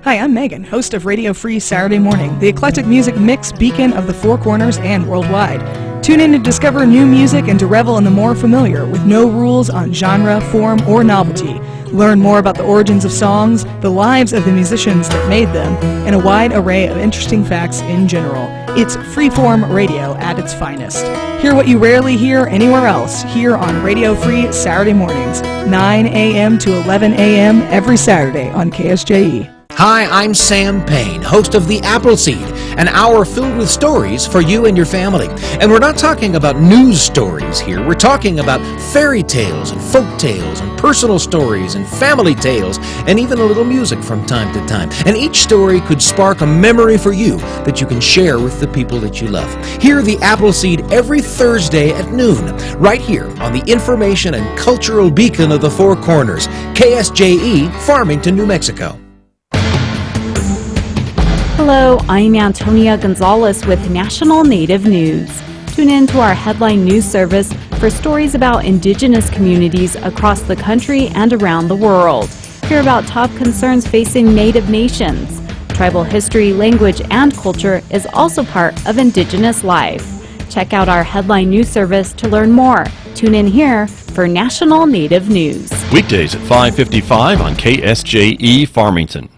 Hi, I'm Megan, host of Radio Free Saturday Morning, the eclectic music mix beacon of the Four Corners and worldwide. Tune in to discover new music and to revel in the more familiar with no rules on genre, form, or novelty. Learn more about the origins of songs, the lives of the musicians that made them, and a wide array of interesting facts in general. It's freeform radio at its finest. Hear what you rarely hear anywhere else here on Radio Free Saturday mornings, 9 a.m. to 11 a.m. every Saturday on KSJE. Hi, I'm Sam Payne, host of The Appleseed, an hour filled with stories for you and your family. And we're not talking about news stories here. We're talking about fairy tales and folk tales and personal stories and family tales and even a little music from time to time. And each story could spark a memory for you that you can share with the people that you love. Hear The Appleseed every Thursday at noon, right here on the information and cultural beacon of the Four Corners, KSJE, Farmington, New Mexico. Hello, I'm Antonia Gonzalez with National Native News. Tune in to our headline news service for stories about indigenous communities across the country and around the world. Hear about top concerns facing Native nations. Tribal history, language, and culture is also part of indigenous life. Check out our headline news service to learn more. Tune in here for National Native News. Weekdays at 5:55 on KSJE Farmington.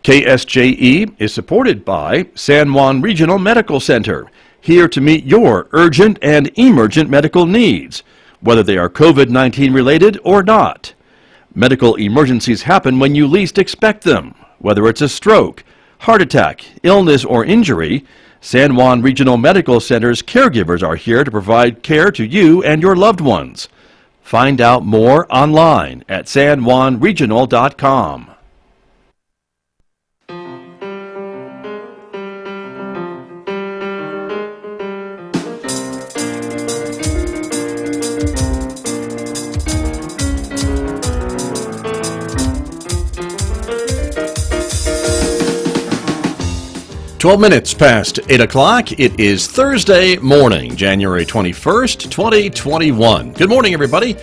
KSJE is supported by San Juan Regional Medical Center, here to meet your urgent and emergent medical needs, whether they are COVID-19 related or not. Medical emergencies happen when you least expect them, whether it's a stroke, heart attack, illness, or injury. San Juan Regional Medical Center's caregivers are here to provide care to you and your loved ones. Find out more online at sanjuanregional.com. Twelve minutes past 8 o'clock. It is Thursday morning, January 21st, 2021. Good morning, everybody.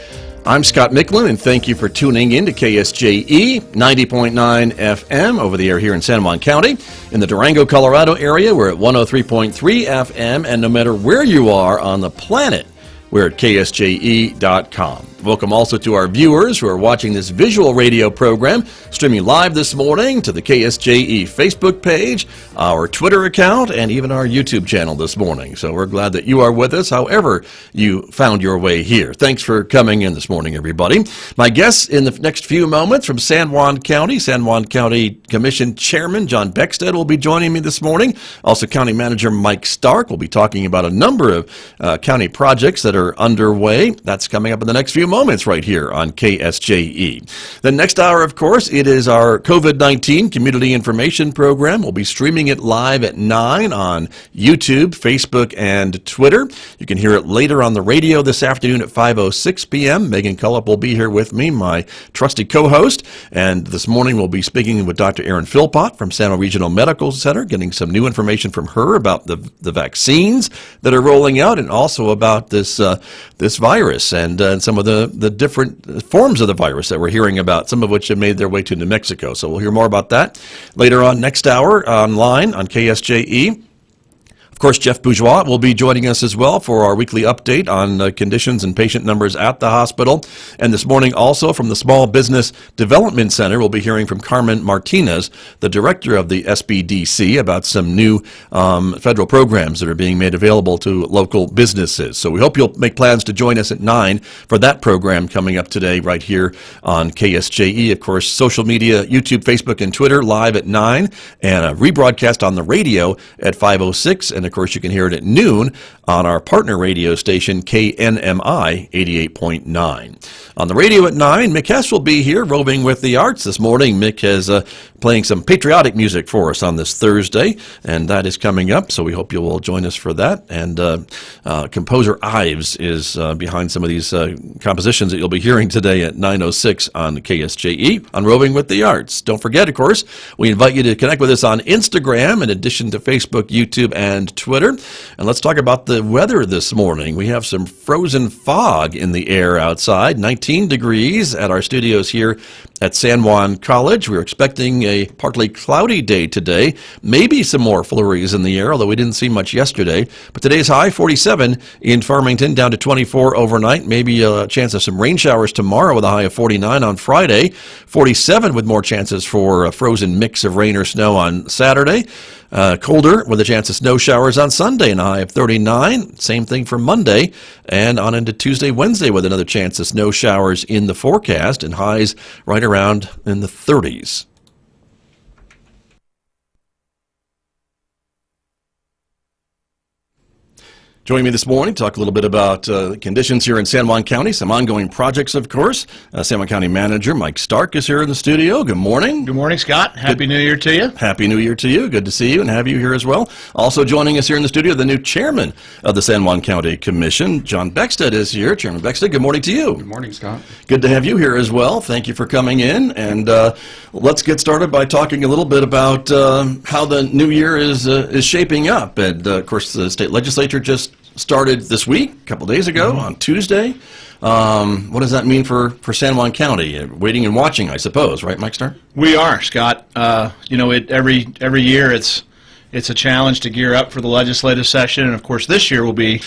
I'm Scott Michlin, and thank you for tuning in to KSJE 90.9 FM over the air here in San Juan County. In the Durango, Colorado area, we're at 103.3 FM, and no matter where you are on the planet, we're at KSJE.com. Welcome also to our viewers who are watching this visual radio program, streaming live this morning to the KSJE Facebook page, our Twitter account, and even our YouTube channel this morning. So we're glad that you are with us, however you found your way here. Thanks for coming in this morning, everybody. My guests in the next few moments from San Juan County Commission Chairman John Beckstead will be joining me this morning. Also, County Manager Mike Stark will be talking about a number of county projects that are underway. That's coming up in the next few moments right here on KSJE. The next hour, of course, it is our COVID-19 Community Information Program. We'll be streaming it live at 9 on YouTube, Facebook, and Twitter. You can hear it later on the radio this afternoon at 5:06 p.m. Megan Cullip will be here with me, my trusty co-host. And this morning we'll be speaking with Dr. Erin Philpott from San Juan Regional Medical Center, getting some new information from her about the vaccines that are rolling out and also about this virus and some of the different forms of the virus that we're hearing about, some of which have made their way to New Mexico. So we'll hear more about that later on next hour online on KSJE. Of course, Jeff Bourgeois will be joining us as well for our weekly update on conditions and patient numbers at the hospital. And this morning also from the Small Business Development Center, we'll be hearing from Carmen Martinez, the director of the SBDC, about some new federal programs that are being made available to local businesses. So we hope you'll make plans to join us at 9 for that program coming up today right here on KSJE. Of course, social media, YouTube, Facebook, and Twitter live at 9, and a rebroadcast on the radio at 5:06. And of course, you can hear it at noon on our partner radio station, KNMI 88.9. On the radio at 9, Mick Hess will be here roving with the arts this morning. Mick has playing some patriotic music for us on this Thursday, and that is coming up, so we hope you will join us for that. And composer Ives is behind some of these compositions that you'll be hearing today at 9:06 on KSJE on Roving with the Arts. Don't forget, of course, we invite you to connect with us on Instagram in addition to Facebook, YouTube, and Twitter. And let's talk about the weather this morning. We have some frozen fog in the air outside, 19 degrees at our studios here at San Juan College. We're expecting a partly cloudy day today, maybe some more flurries in the air, although we didn't see much yesterday. But today's high, 47 in Farmington, down to 24 overnight. Maybe a chance of some rain showers tomorrow with a high of 49 on Friday. 47 with more chances for a frozen mix of rain or snow on Saturday. Colder with a chance of snow showers on Sunday and a high of 39. Same thing for Monday and on into Tuesday, Wednesday with another chance of snow showers in the forecast and highs right around in the 30s. Joining me this morning to talk a little bit about conditions here in San Juan County, some ongoing projects, of course. San Juan County Manager Mike Stark is here in the studio. Good morning. Good morning, Scott. Happy New Year to you. Happy New Year to you. Good to see you and have you here as well. Also joining us here in the studio, the new chairman of the San Juan County Commission, John Beckstead, is here. Chairman Beckstead, good morning to you. Good morning, Scott. Good to have you here as well. Thank you for coming in. And let's get started by talking a little bit about how the new year is shaping up. And, of course, the state legislature just started this week, a couple days ago, on Tuesday. What does that mean for San Juan County? Waiting and watching, I suppose, right, Mike Starr? We are, Scott. Every year it's a challenge to gear up for the legislative session, and of course this year will be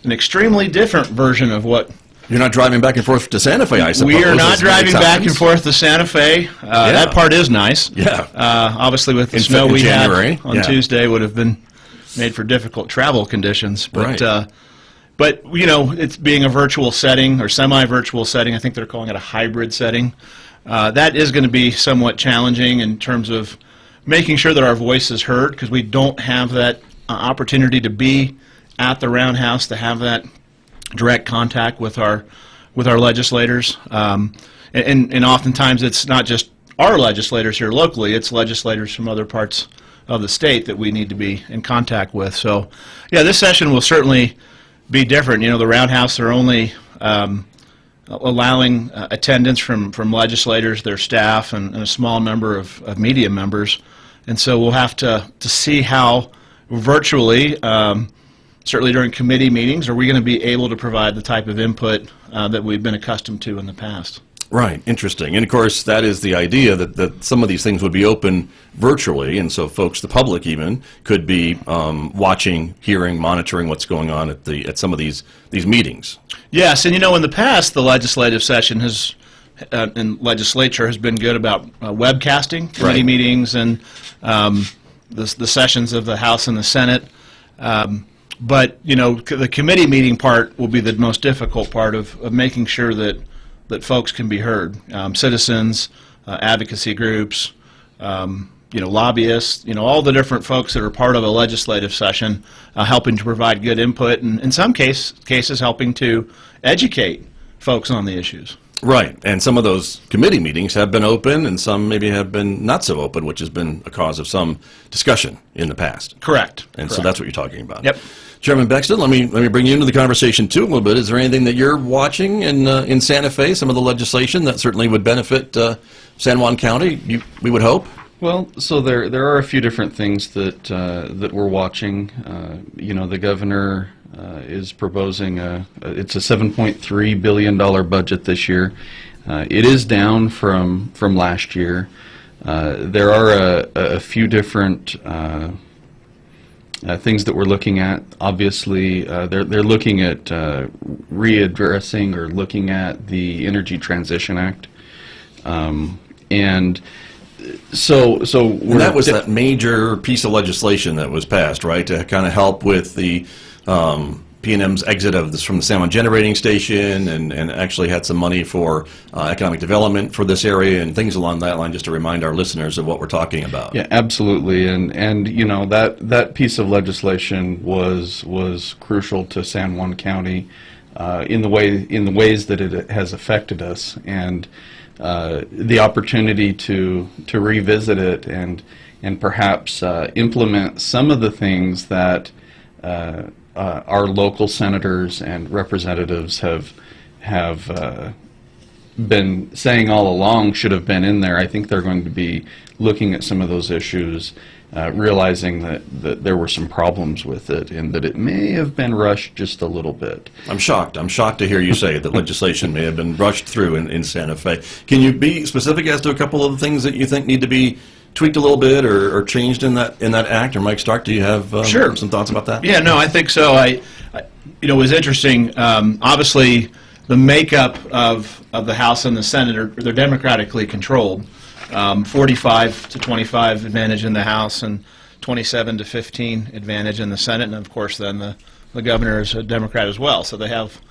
an extremely different version of what. You're not driving back and forth to Santa Fe, I suppose. We are not driving back and forth to Santa Fe. That part is nice. Yeah. Obviously, with the snow we January. had on Tuesday, would have been made for difficult travel conditions. But right. But it's being a virtual setting or semi-virtual setting. I think they're calling it a hybrid setting. That is going to be somewhat challenging in terms of making sure that our voice is heard, because we don't have that opportunity to be at the Roundhouse, to have that direct contact with our legislators. And oftentimes it's not just our legislators here locally; it's legislators from other parts of the state that we need to be in contact with. So, yeah, this session will certainly be different. The Roundhouse are only allowing attendance from legislators, their staff, and a small number of media members. And so we'll have to see how virtually, certainly during committee meetings, are we going to be able to provide the type of input that we've been accustomed to in the past. Right, interesting. And of course, that is the idea that some of these things would be open virtually, and so folks, the public even, could be watching, hearing, monitoring what's going on at some of these meetings. Yes, and in the past, the legislative session and legislature has been good about webcasting committee meetings and the sessions of the House and the Senate. But the committee meeting part will be the most difficult part of making sure that folks can be heard. Citizens, advocacy groups, lobbyists, all the different folks that are part of a legislative session, helping to provide good input, and in some cases helping to educate folks on the issues. Right, and some of those committee meetings have been open, and some maybe have been not so open, which has been a cause of some discussion in the past. Correct. And so that's what you're talking about. Yep. Chairman Beckstead, let me bring you into the conversation too a little bit. Is there anything that you're watching in Santa Fe, some of the legislation that certainly would benefit San Juan County, we would hope? Well, so there are a few different things that we're watching. The governor is proposing it's a $7.3 billion budget this year. It is down from last year. There are a few different things that we're looking at. Obviously, they're looking at readdressing or looking at the Energy Transition Act, and that was that major piece of legislation that was passed, right, to kind of help with the P&M's exit of this from the San Juan generating station, and actually had some money for economic development for this area and things along that line, just to remind our listeners of what we're talking about. Yeah, absolutely, and you know, that piece of legislation was crucial to San Juan County in the ways that it has affected us, and the opportunity to revisit it and perhaps implement some of the things that our local senators and representatives have been saying all along should have been in there. I think they're going to be looking at some of those issues, realizing that there were some problems with it and that it may have been rushed just a little bit. I'm shocked to hear you say that legislation may have been rushed through in Santa Fe. Can you be specific as to a couple of the things that you think need to be tweaked a little bit or changed in that act? Or Mike Stark, do you have Sure. some thoughts about that? Yeah, no, I think so. I it was interesting. Obviously, the makeup of the House and the Senate they're democratically controlled. 45 to 25 advantage in the House and 27 to 15 advantage in the Senate, and of course then the governor is a Democrat as well. So they have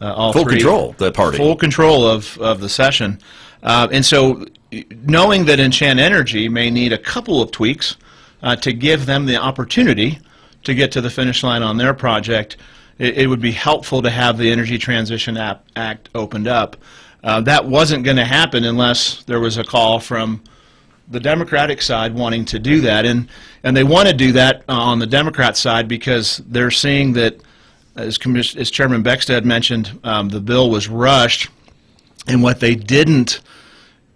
all Full three. control, that party. Full control of the session. And so knowing that Enchant Energy may need a couple of tweaks to give them the opportunity to get to the finish line on their project, it would be helpful to have the Energy Transition Act opened up. That wasn't going to happen unless there was a call from the Democratic side wanting to do that. And they want to do that on the Democrat side because they're seeing that, as Chairman Beckstead mentioned, the bill was rushed, and what they didn't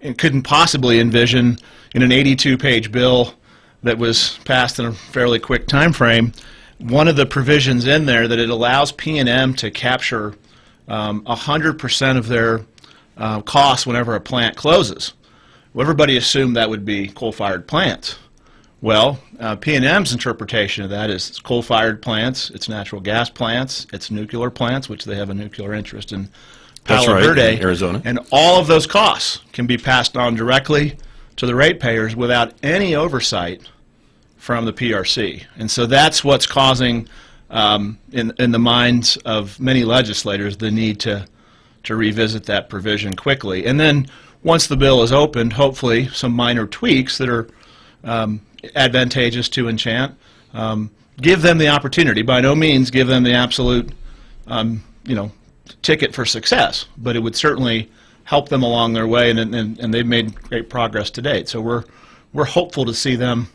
and couldn't possibly envision in an 82-page bill that was passed in a fairly quick time frame, one of the provisions in there that it allows P&M to capture 100% of their costs whenever a plant closes. Well, everybody assumed that would be coal-fired plants. Well, P&M's interpretation of that is it's coal-fired plants, it's natural gas plants, it's nuclear plants, which they have a nuclear interest in Palo Verde, in Arizona. And all of those costs can be passed on directly to the ratepayers without any oversight from the PRC. And so that's what's causing, in the minds of many legislators, the need to revisit that provision quickly. And then once the bill is opened, hopefully some minor tweaks that are advantageous to Enchant, give them the opportunity. By no means give them the absolute ticket for success, but it would certainly help them along their way, and they've made great progress to date. So we're hopeful to see them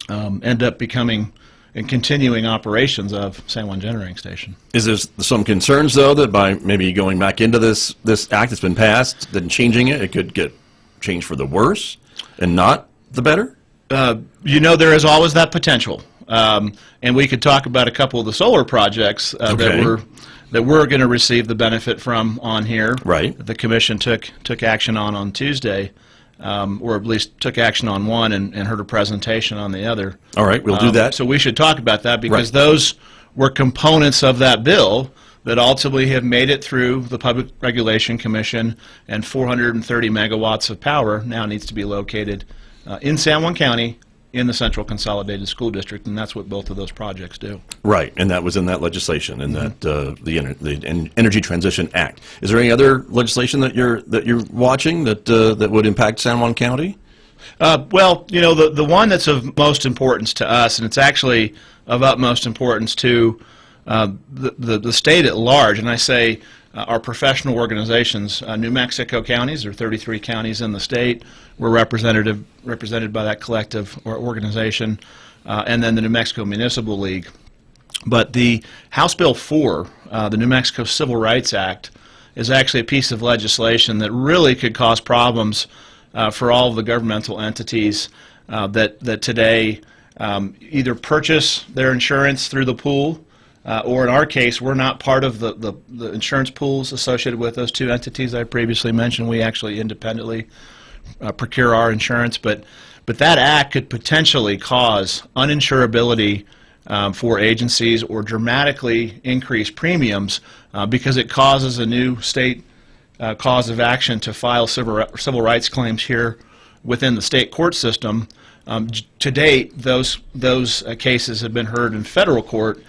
end up becoming and continuing operations of San Juan Generating Station. Is there some concerns, though, that by maybe going back into this act that's been passed, then changing it, it could get changed for the worse and not the better? There is always that potential. And we could talk about a couple of the solar projects that we're going to receive the benefit from on here. Right. The commission took action on Tuesday, or at least took action on one and heard a presentation on the other. All right, we'll do that. So we should talk about that because Right. those were components of that bill that ultimately have made it through the Public Regulation Commission, and 430 megawatts of power now needs to be located in San Juan County in the Central Consolidated School District, and that's what both of those projects do. Right, and that was in that legislation, in that the Energy Transition Act. Is there any other legislation that you're watching that would impact San Juan County? Well, the one that's of most importance to us, and it's actually of utmost importance to the state at large, and I say our professional organizations, New Mexico counties, there are 33 counties in the state. We're represented by that collective or organization, and then the New Mexico Municipal League. But the House Bill 4, the New Mexico Civil Rights Act, is actually a piece of legislation that really could cause problems for all of the governmental entities that today either purchase their insurance through the pool, or in our case, we're not part of the insurance pools associated with those two entities I previously mentioned. We actually independently procure our insurance, but that act could potentially cause uninsurability for agencies or dramatically increase premiums because it causes a new state cause of action to file civil rights claims here within the state court system. To date, those cases have been heard in federal court,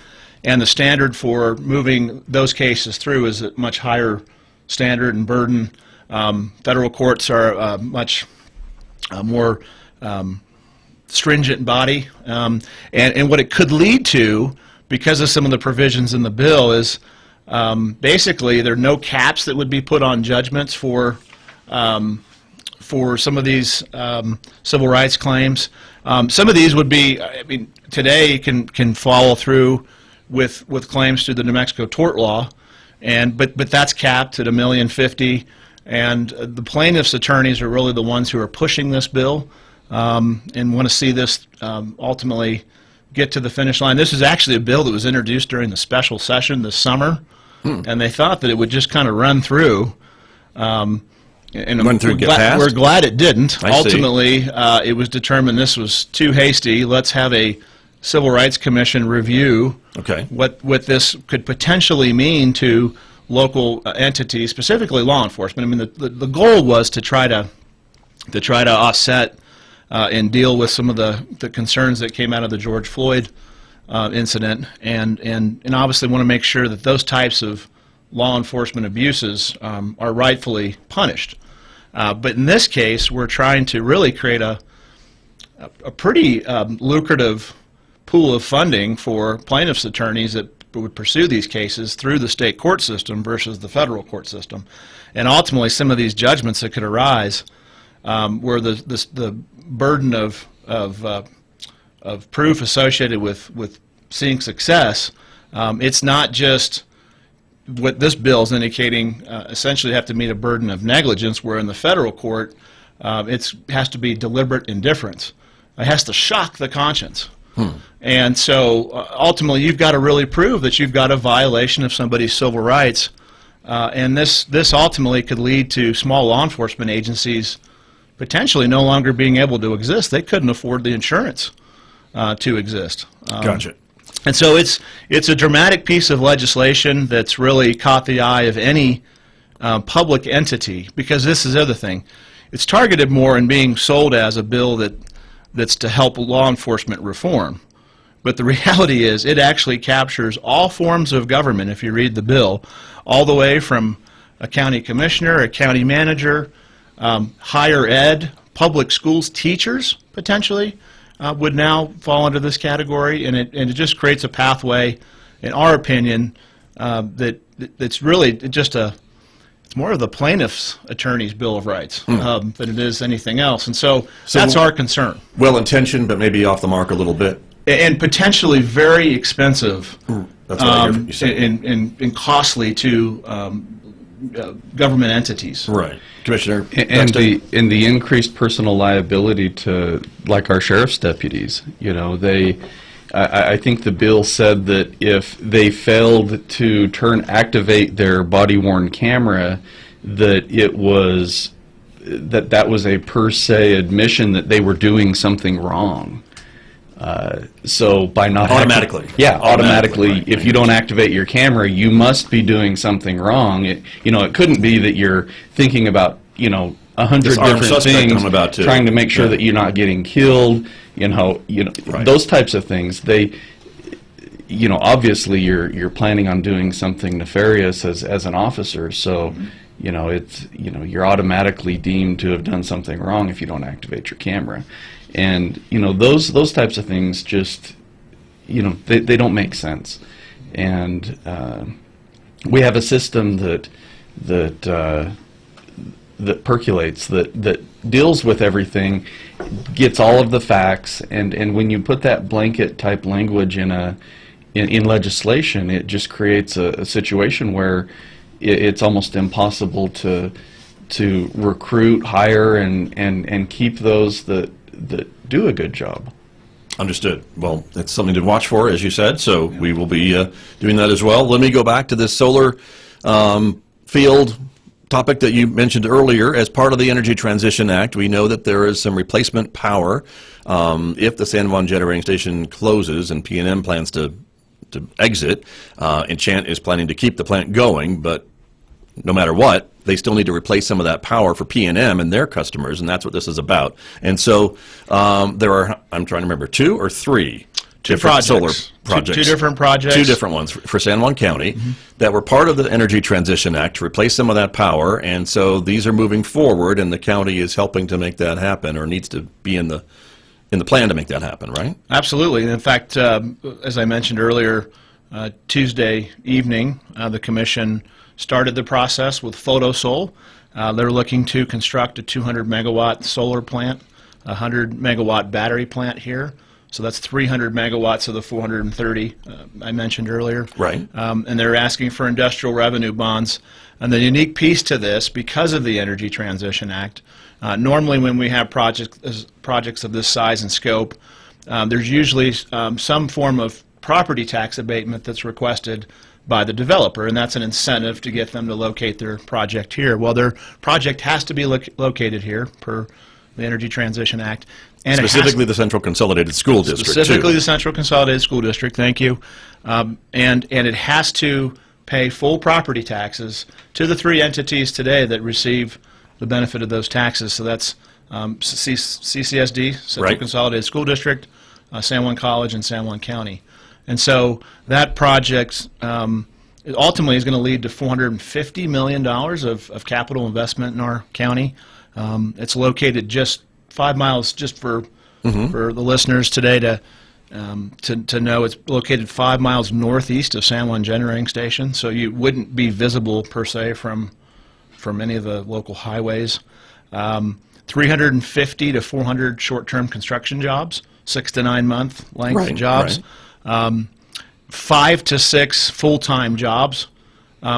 and the standard for moving those cases through is a much higher standard and burden. Federal courts are a much more stringent body, and what it could lead to, because of some of the provisions in the bill, is basically there are no caps that would be put on judgments for some of these civil rights claims. Some of these would be, I mean, today can follow through with claims through the New Mexico tort law, but that's capped at $1,050,000, and the plaintiffs' attorneys are really the ones who are pushing this bill and want to see this ultimately get to the finish line. This is actually a bill that was introduced during the special session this summer, and they thought that it would just kind of run through. And we're glad it didn't. Ultimately, it was determined this was too hasty. Let's have a Civil Rights Commission review what this could potentially mean to local entities, specifically law enforcement. I mean, the goal was to try to offset and deal with some of the concerns that came out of the George Floyd incident, and obviously want to make sure that those types of law enforcement abuses are rightfully punished. But in this case, we're trying to really create a pretty lucrative pool of funding for plaintiffs' attorneys that would pursue these cases through the state court system versus the federal court system. And ultimately, some of these judgments that could arise where the burden of proof associated with seeing success, it's not just what this bill is indicating, essentially have to meet a burden of negligence, where in the federal court it has to be deliberate indifference. It has to shock the conscience. And so ultimately you've got to really prove that you've got a violation of somebody's civil rights, and this ultimately could lead to small law enforcement agencies potentially no longer being able to exist. They couldn't afford the insurance to exist. Gotcha. And so it's a dramatic piece of legislation that's really caught the eye of any public entity, because this is the other thing. It's targeted more in being sold as a bill that's to help law enforcement reform. But the reality is it actually captures all forms of government, if you read the bill, all the way from a county commissioner, a county manager, higher ed, public schools, teachers, potentially, would now fall into this category, and it just creates a pathway, in our opinion, that's really just it's more of the plaintiff's attorney's Bill of Rights than it is anything else, and so that's our concern. Well-intentioned, but maybe off the mark a little bit. And potentially very expensive, That's what you said. and costly to government entities. Right. Commissioner And Beckstead? the increased personal liability to, like, our sheriff's deputies. You know, I think the bill said that if they failed to activate their body-worn camera, that that was a per se admission that they were doing something wrong. So by not Automatically. Automatically, right, if you don't activate your camera, you must be doing something wrong. It couldn't be that you're thinking about 100 This armed different suspect things, I'm about to- trying to make sure that you're not getting killed. Right. Those types of things. Obviously you're planning on doing something nefarious as an officer. So, you're automatically deemed to have done something wrong if you don't activate your camera. And those types of things just they don't make sense. And we have a system that percolates, that deals with everything, gets all of the facts, and when you put that blanket type language in legislation, it just creates a situation where it's almost impossible to recruit, hire, and keep those that do a good job. Understood. Well, it's something to watch for, as you said, so we will be doing that as well. Let me go back to this solar field topic that you mentioned earlier. As part of the Energy Transition Act, we know that there is some replacement power if the San Juan generating station closes and PNM plans to exit. Enchant is planning to keep the plant going, but no matter what, they still need to replace some of that power for PNM and their customers, and that's what this is about. And so there are, I'm trying to remember, 2 or 3 different solar projects. Two different projects. Two different ones for San Juan County that were part of the Energy Transition Act to replace some of that power, and so these are moving forward, and the county is helping to make that happen, or needs to be in the plan to make that happen, right? Absolutely. In fact, as I mentioned earlier, Tuesday evening, the commission started the process with Photosol. They're looking to construct a 200 megawatt solar plant, a 100 megawatt battery plant here. So that's 300 megawatts of the 430 I mentioned earlier. Right. And they're asking for industrial revenue bonds. And the unique piece to this, because of the Energy Transition Act, normally when we have projects of this size and scope, there's usually some form of property tax abatement that's requested by the developer, and that's an incentive to get them to locate their project here. Well, their project has to be located here per the Energy Transition Act. And specifically the Central Consolidated School District, specifically too. the Central Consolidated School District, thank you. And it has to pay full property taxes to the three entities today that receive the benefit of those taxes. So that's CCSD, Central Consolidated School District, San Juan College, and San Juan County. And so that project ultimately is going to lead to $450 million of capital investment in our county. It's located just 5 miles, just for the listeners today to know, it's located 5 miles northeast of San Juan Generating Station, so you wouldn't be visible per se from any of the local highways. 350 to 400 short-term construction jobs, 6 to 9 month length jobs. 5 to 6 full-time jobs,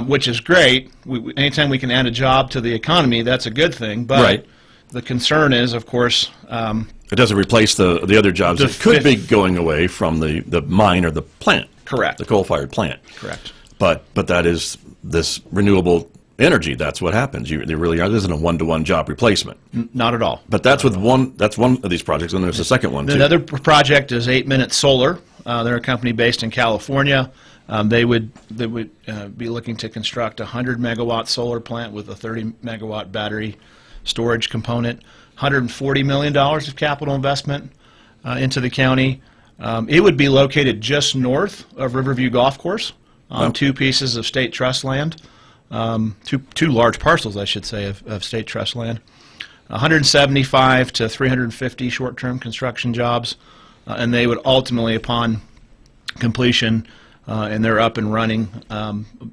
which is great. Anytime we can add a job to the economy, that's a good thing. But the concern is, of course, it doesn't replace the other jobs that could be going away from the mine or the plant. Correct. The coal-fired plant. Correct. But that is this renewable energy. That's what happens. There really isn't a one-to-one job replacement. Not at all. But that's one of these projects, and there's a second one too. Another project is 8 Minute Solar. They're a company based in California. They would be looking to construct a 100 megawatt solar plant with a 30 megawatt battery storage component. $140 million of capital investment into the county. It would be located just north of Riverview Golf Course on 2 pieces of state trust land. Two large parcels, I should say, of state trust land. 175 to 350 short-term construction jobs, and they would ultimately, upon completion, and they're up and running,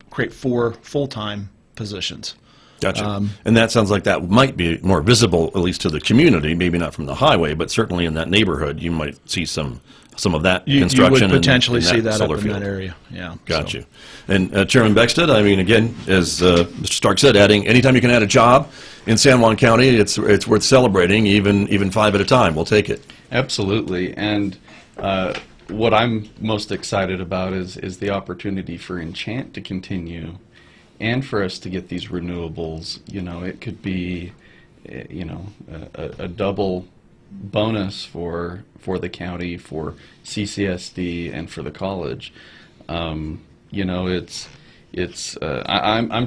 create 4 full-time positions. Gotcha. And that sounds like that might be more visible, at least to the community, maybe not from the highway, but certainly in that neighborhood, you might see some of that construction. You would potentially see that up in field. that area. Yeah. Got you. And Chairman Beckstead, I mean, again, as Mr. Stark said, anytime you can add a job in San Juan County, it's worth celebrating, even 5 at a time. We'll take it. Absolutely. And what I'm most excited about is the opportunity for Enchant to continue, and for us to get these renewables. You know, it could be, a double bonus for the county, for CCSD, and for the college. I'm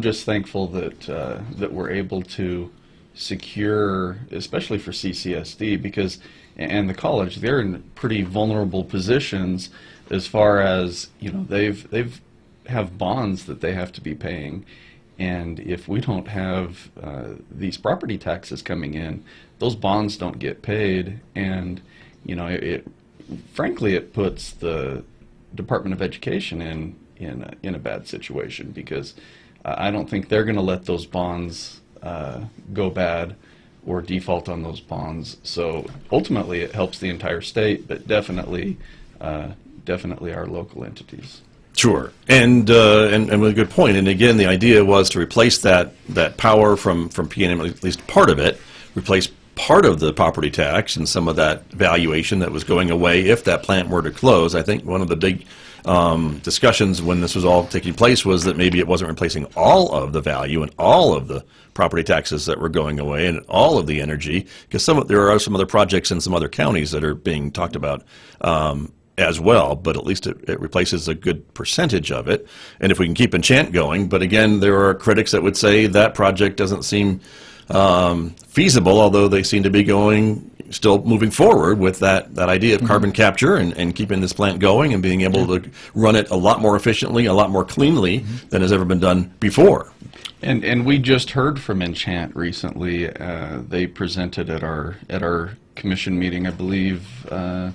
just thankful that we're able to secure, especially for CCSD, because and the college, they're in pretty vulnerable positions as far as they've have bonds that they have to be paying, and if we don't have these property taxes coming in, those bonds don't get paid, and frankly it puts the Department of Education in a bad situation, because I don't think they're going to let those bonds go bad or default on those bonds. So ultimately it helps the entire state, but definitely our local entities. Sure, and with a good point. And again, the idea was to replace that power from PNM, at least part of it, replace part of the property tax and some of that valuation that was going away if that plant were to close. I think one of the big discussions when this was all taking place was that maybe it wasn't replacing all of the value and all of the property taxes that were going away and all of the energy, because there are some other projects in some other counties that are being talked about as well, but at least it replaces a good percentage of it. And if we can keep Enchant going, but again, there are critics that would say that project doesn't seem feasible, although they seem to be still moving forward with that idea of carbon capture and keeping this plant going and being able to run it a lot more efficiently, a lot more cleanly than has ever been done before. And we just heard from Enchant recently. They presented at our commission meeting, I believe, the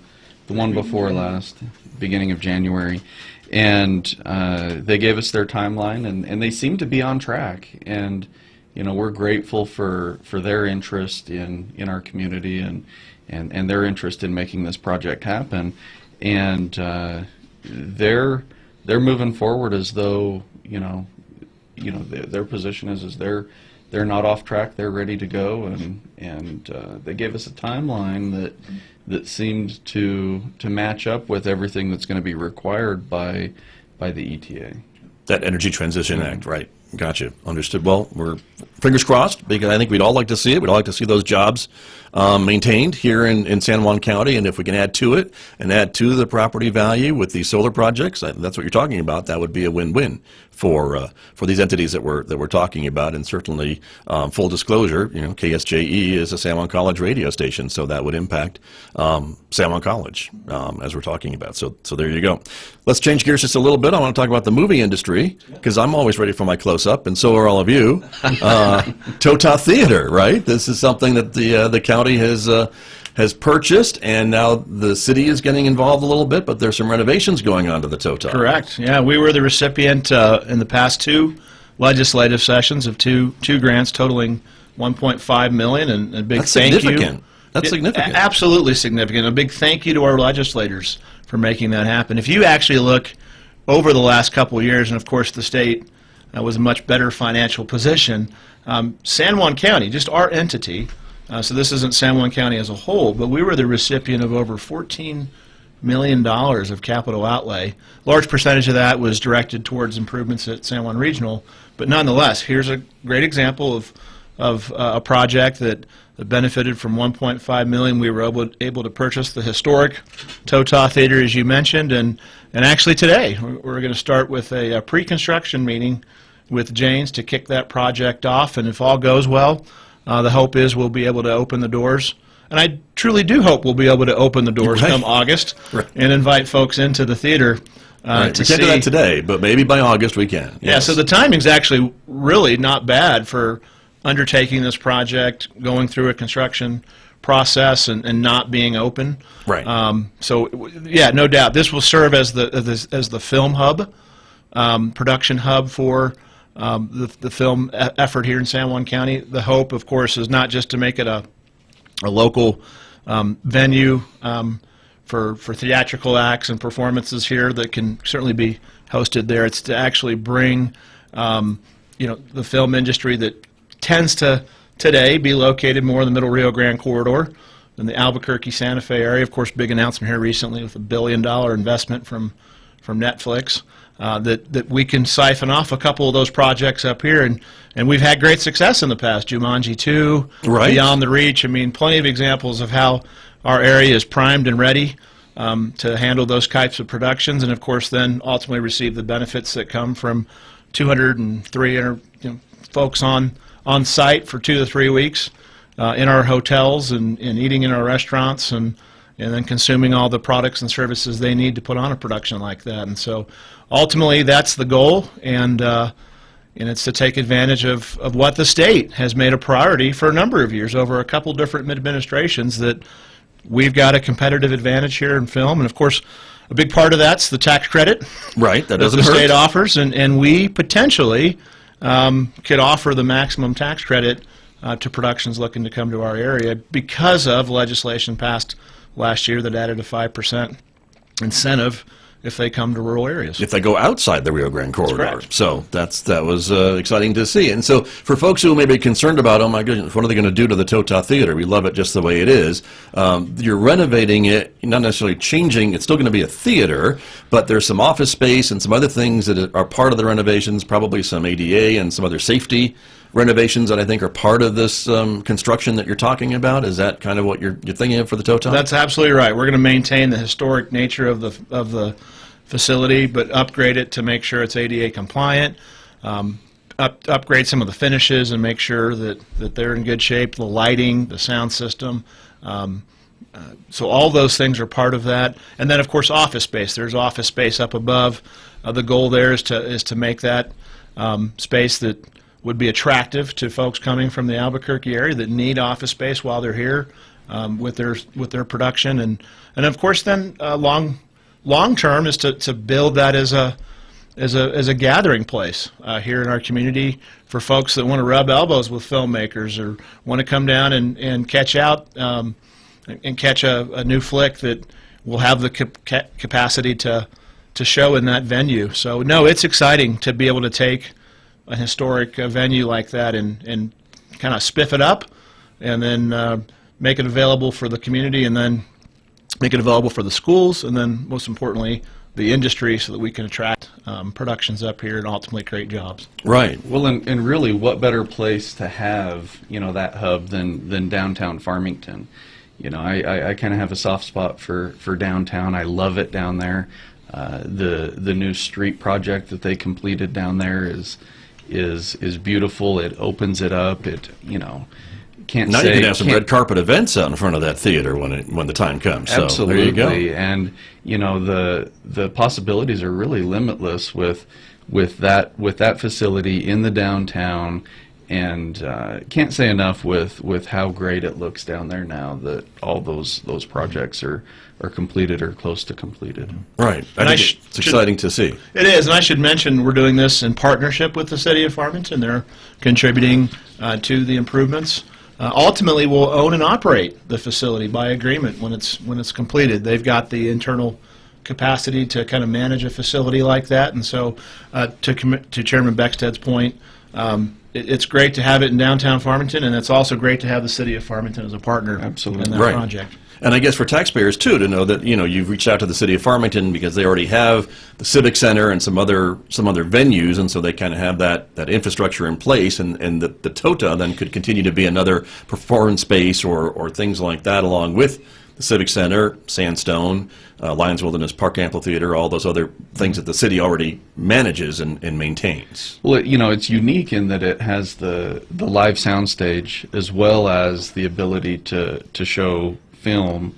one before last, beginning of January, and they gave us their timeline, and they seem to be on track. And we're grateful for their interest in our community and their interest in making this project happen. And they're moving forward as though their position is they're not off track. They're ready to go, and they gave us a timeline that seemed to match up with everything that's going to be required by the ETA. That Energy Transition Act, right? Gotcha. Understood. Well, we're fingers crossed, because I think we'd all like to see it. We'd all like to see those jobs maintained here in San Juan County, and if we can add to it and add to the property value with these solar projects, that's what you're talking about. That would be a win-win for these entities that we're talking about. And certainly, full disclosure, KSJE is a San Juan College radio station, so that would impact San Juan College as we're talking about. So there you go. Let's change gears just a little bit. I want to talk about the movie industry, because I'm always ready for my close-up, and so are all of you. Tota Theater, right? This is something that the county has purchased, and now the city is getting involved a little bit, but there's some renovations going on to the Tota. Correct. Yeah, we were the recipient in the past 2 legislative sessions of two grants totaling $1.5 million, and a big thank you. That's significant. Absolutely significant. A big thank you to our legislators for making that happen. If you actually look over the last couple of years, and of course the state was a much better financial position, San Juan County, just our entity, so this isn't San Juan County as a whole, but we were the recipient of over $14 million of capital outlay. Large percentage of that was directed towards improvements at San Juan Regional, but nonetheless, here's a great example of a project that benefited from $1.5 million. We were able to purchase the historic Tota Theater, as you mentioned, and actually today we're going to start with a pre-construction meeting with Janes to kick that project off, and if all goes well, the hope is we'll be able to open the doors, and I truly do hope we'll be able to open the doors come August and invite folks into the theater we can't do that today, but maybe by August we can. Yeah, Yes. so the timing's actually really not bad for undertaking this project, going through a construction process and not being open. Right. So yeah, no doubt this will serve as the film hub, production hub for the film effort here in San Juan County. The hope, of course, is not just to make it a local venue for theatrical acts and performances here that can certainly be hosted there. It's to actually bring the film industry that tends to today be located more in the Middle Rio Grande corridor in the Albuquerque-Santa Fe area. Of course, big announcement here recently with a $1 billion investment from Netflix, that we can siphon off a couple of those projects up here, and we've had great success in the past. Jumanji 2, right. Beyond the Reach. I mean, plenty of examples of how our area is primed and ready to handle those types of productions, and of course then ultimately receive the benefits that come from 200 and 300 folks on site for 2 to 3 weeks in our hotels and eating in our restaurants and then consuming all the products and services they need to put on a production like that. And so ultimately that's the goal, and it's to take advantage of what the state has made a priority for a number of years over a couple different administrations, that we've got a competitive advantage here in film. And of course a big part of that's the tax credit Right, that that doesn't the hurt. state offers, and we potentially could offer the maximum tax credit to productions looking to come to our area because of legislation passed last year that added a 5% incentive if they come to rural areas. If they go outside the Rio Grande corridor. correct. So that was exciting to see. And so for folks who may be concerned about, oh my goodness, what are they going to do to the Tota Theater? We love it just the way it is. You're renovating it, not necessarily changing. It's still going to be a theater, but there's some office space and some other things that are part of the renovations, probably some ADA and some other safety renovations that I think are part of this construction that you're talking about. Is that kind of what you're thinking of for the Tota? That's absolutely right. We're going to maintain the historic nature of the facility, but upgrade it to make sure it's ADA compliant. upgrade some of the finishes and make sure that they're in good shape, the lighting, the sound system. So all those things are part of that. And then, of course, office space. There's office space up above. The goal there is to make that space that would be attractive to folks coming from the Albuquerque area that need office space while they're here with their production. And of course, then long term is to build that as a gathering place here in our community for folks that want to rub elbows with filmmakers or want to come down and catch out and catch a new flick that will have the capacity to show in that venue. So no, it's exciting to be able to take a historic venue like that and kind of spiff it up and then make it available for the community and then make it available for the schools and then most importantly the industry so that we can attract productions up here and ultimately create jobs. Right. Well, and really, what better place to have, that hub than downtown Farmington? I kind of have a soft spot for downtown. I love it down there. The new street project that they completed down there is beautiful. It opens it up. Can't now say, you can have some red carpet events out in front of that theater when the time comes. So absolutely. there you go. And the possibilities are really limitless with that facility in the downtown. And can't say enough with how great it looks down there now that all those projects are completed or close to completed. Right. It's exciting to see. It is, and I should mention we're doing this in partnership with the city of Farmington. They're contributing to the improvements. Ultimately, we'll own and operate the facility by agreement when it's completed. They've got the internal capacity to kind of manage a facility like that, and so to Chairman Beckstead's point, it's great to have it in downtown Farmington, and it's also great to have the city of Farmington as a partner Absolutely. in that Right. project. And I guess for taxpayers too to know that you've reached out to the city of Farmington because they already have the Civic Center and some other venues, and so they kind of have that infrastructure in place, and the TOTA then could continue to be another performance space or things like that along with the Civic Center, Sandstone, Lions Wilderness Park Amphitheater, all those other things that the city already manages and maintains. Well, it's unique in that it has the live soundstage as well as the ability to show film,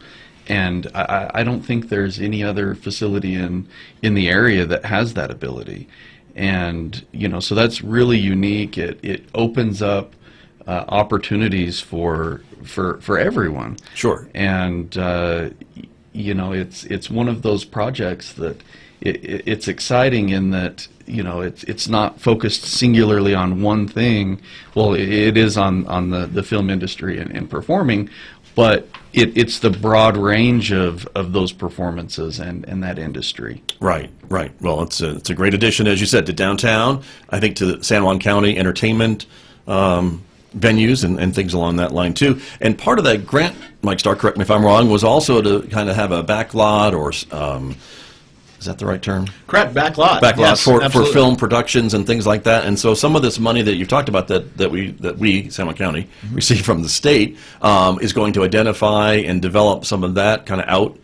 and I don't think there's any other facility in the area that has that ability, and so that's really unique. It opens up opportunities for everyone. Sure. And it's one of those projects that it's exciting in that it's not focused singularly on one thing. Well, it is on the film industry and performing, but it's the broad range of those performances and that industry. Right. Well, it's a great addition, as you said, to downtown. I think to the San Juan County entertainment venues and things along that line too. And part of that grant, Mike Starr, correct me if I'm wrong, was also to kind of have a backlot or is that the right term? Correct, backlot. Backlot Yes, for absolutely. film productions and things like that. And so some of this money that you've talked about that we San Juan County receive from the state is going to identify and develop some of that kind of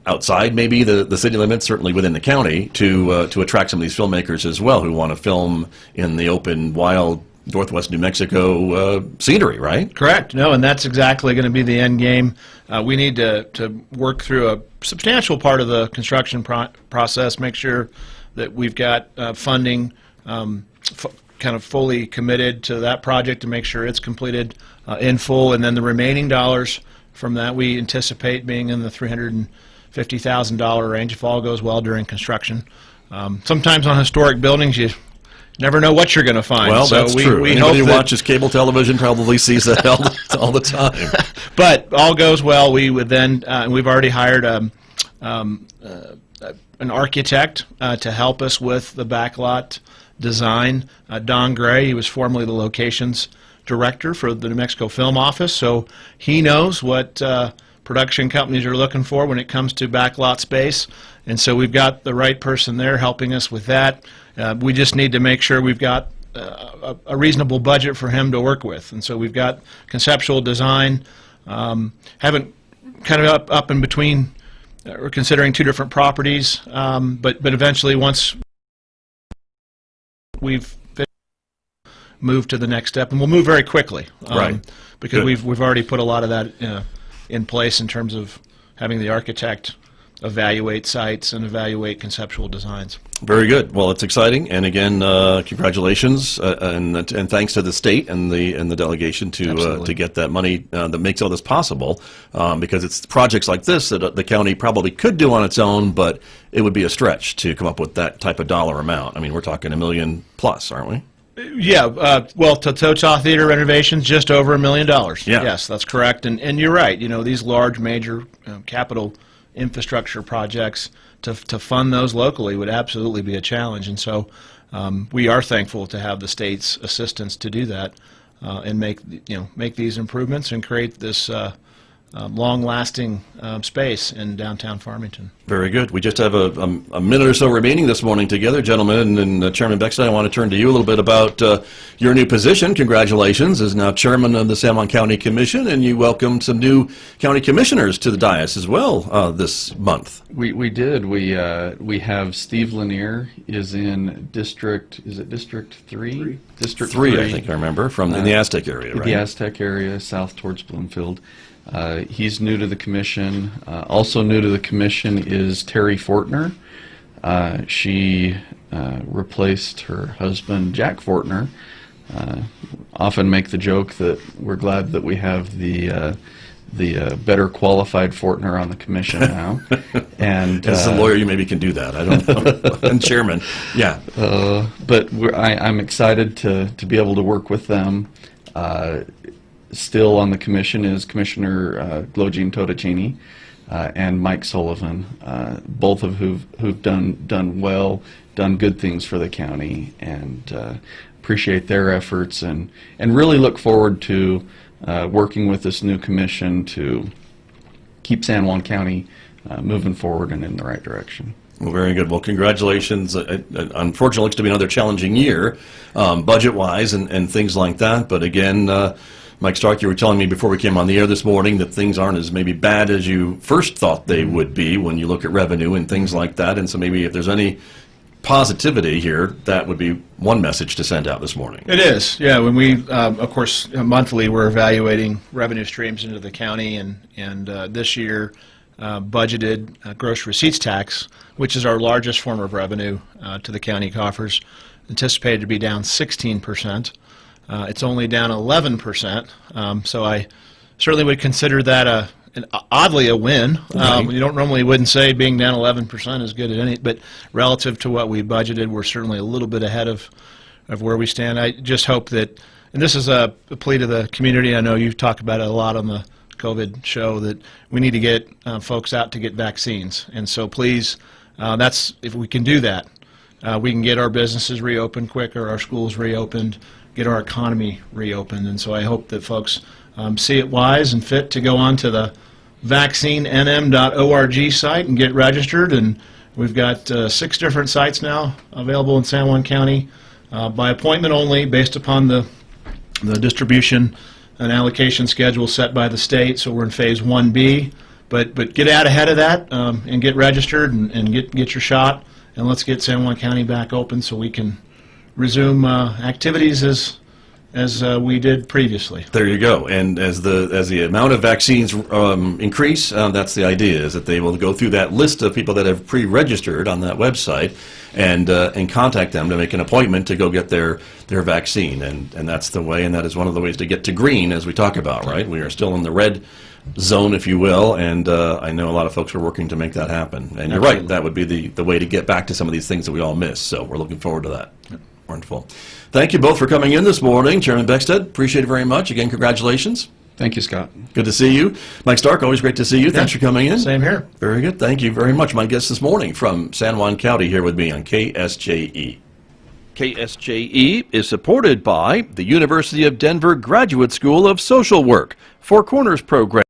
outside maybe the city limits, certainly within the county, to attract some of these filmmakers as well who want to film in the open, wild Northwest New Mexico scenery, right? Correct. No, and that's exactly going to be the end game. We need to work through a substantial part of the construction process, make sure that we've got funding kind of fully committed to that project to make sure it's completed in full, and then the remaining dollars from that we anticipate being in the $350,000 range if all goes well during construction. Sometimes on historic buildings you never know what you're going to find. Well, so that's true. We Anybody hope who that, watches cable television probably sees that all the time. but all goes well. We would then, we've already hired an architect to help us with the backlot design. Don Gray, he was formerly the locations director for the New Mexico Film Office, so he knows what production companies are looking for when it comes to backlot space, and so we've got the right person there helping us with that. We just need to make sure we've got a reasonable budget for him to work with, and so we've got conceptual design. Haven't kind of up in between. We're considering two different properties, but eventually once we've move to the next step, and we'll move very quickly. Right. Because Good. we've already put a lot of that in place in terms of having the architect evaluate sites and evaluate conceptual designs. Very good. Well, it's exciting, and again, congratulations, and thanks to the state and the delegation to get that money that makes all this possible. Because it's projects like this that the county probably could do on its own, but it would be a stretch to come up with that type of dollar amount. I mean, we're talking $1 million plus, aren't we? Yeah, well, Totocha Theater renovations, just over $1 million. Yeah. Yes, that's correct. And you're right. These large, major capital infrastructure projects, to fund those locally would absolutely be a challenge. And so we are thankful to have the state's assistance to do that and make these improvements and create this long-lasting space in downtown Farmington. Very good. We just have a minute or so remaining this morning together, gentlemen, and Chairman Beckstead, I want to turn to you a little bit about your new position. Congratulations, as now Chairman of the San Juan County Commission, and you welcomed some new county commissioners to the dais as well this month. We did. We have Steve Lanier is in District 3? District 3, I think I remember, from in the Aztec area, right? The Aztec area, south towards Bloomfield. He's new to the commission. Also new to the commission is Terry Fortner. She replaced her husband, Jack Fortner. Often make the joke that we're glad that we have the better qualified Fortner on the commission now. And as a lawyer, you maybe can do that. I don't know. And chairman, yeah. But I'm excited to be able to work with them. Still on the commission is Commissioner Glogene Totacini and Mike Sullivan, both of who've done well, done good things for the county, and appreciate their efforts and really look forward to working with this new commission to keep San Juan County moving forward and in the right direction. Well, very good. Well, congratulations. Unfortunately, it looks to be another challenging year, budget-wise and things like that. But again, Mike Stark, you were telling me before we came on the air this morning that things aren't as maybe bad as you first thought they would be when you look at revenue and things like that. And so maybe if there's any positivity here, that would be one message to send out this morning. It is, yeah. When we, of course, monthly we're evaluating revenue streams into the county, and this year budgeted gross receipts tax, which is our largest form of revenue to the county coffers, anticipated to be down 16%. It's only down 11%, so I certainly would consider that oddly a win. Right. You wouldn't say being down 11% is good at any, but relative to what we budgeted, we're certainly a little bit ahead of where we stand. I just hope that, and this is a plea to the community, I know you've talked about it a lot on the COVID show, that we need to get folks out to get vaccines. And so please, if we can do that, we can get our businesses reopened quicker, our schools reopened, get our economy reopened. And so I hope that folks see it wise and fit to go on to the vaccinenm.org site and get registered. And we've got 6 different sites now available in San Juan County by appointment only, based upon the distribution and allocation schedule set by the state. So we're in phase 1B, but get out ahead of that and get registered and get your shot, and let's get San Juan County back open so we can resume activities as we did previously. There you go. And as the amount of vaccines increase, that's the idea, is that they will go through that list of people that have pre-registered on that website and contact them to make an appointment to go get their vaccine. And that's the way, and that is one of the ways to get to green, as we talk about, right? We are still in the red zone, if you will, and I know a lot of folks are working to make that happen. And you're right, that would be the way to get back to some of these things that we all miss. So we're looking forward to that. Yep. Wonderful. Thank you both for coming in this morning. Chairman Beckstead, appreciate it very much. Again, congratulations. Thank you, Scott. Good to see you. Mike Stark, always great to see you. Thanks for coming in. Same here. Very good. Thank you very much. My guest this morning from San Juan County here with me on KSJE. KSJE is supported by the University of Denver Graduate School of Social Work, Four Corners program.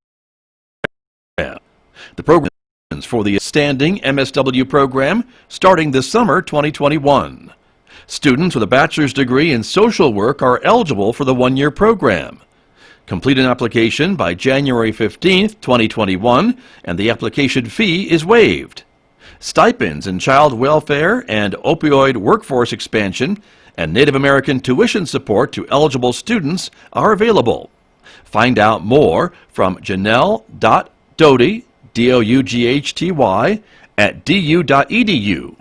The program is for the standing MSW program starting this summer 2021. Students with a bachelor's degree in social work are eligible for the one-year program. Complete an application by January 15th, 2021, and the application fee is waived. Stipends in child welfare and opioid workforce expansion and Native American tuition support to eligible students are available. Find out more from Janelle.Doty, Doughty, at du.edu.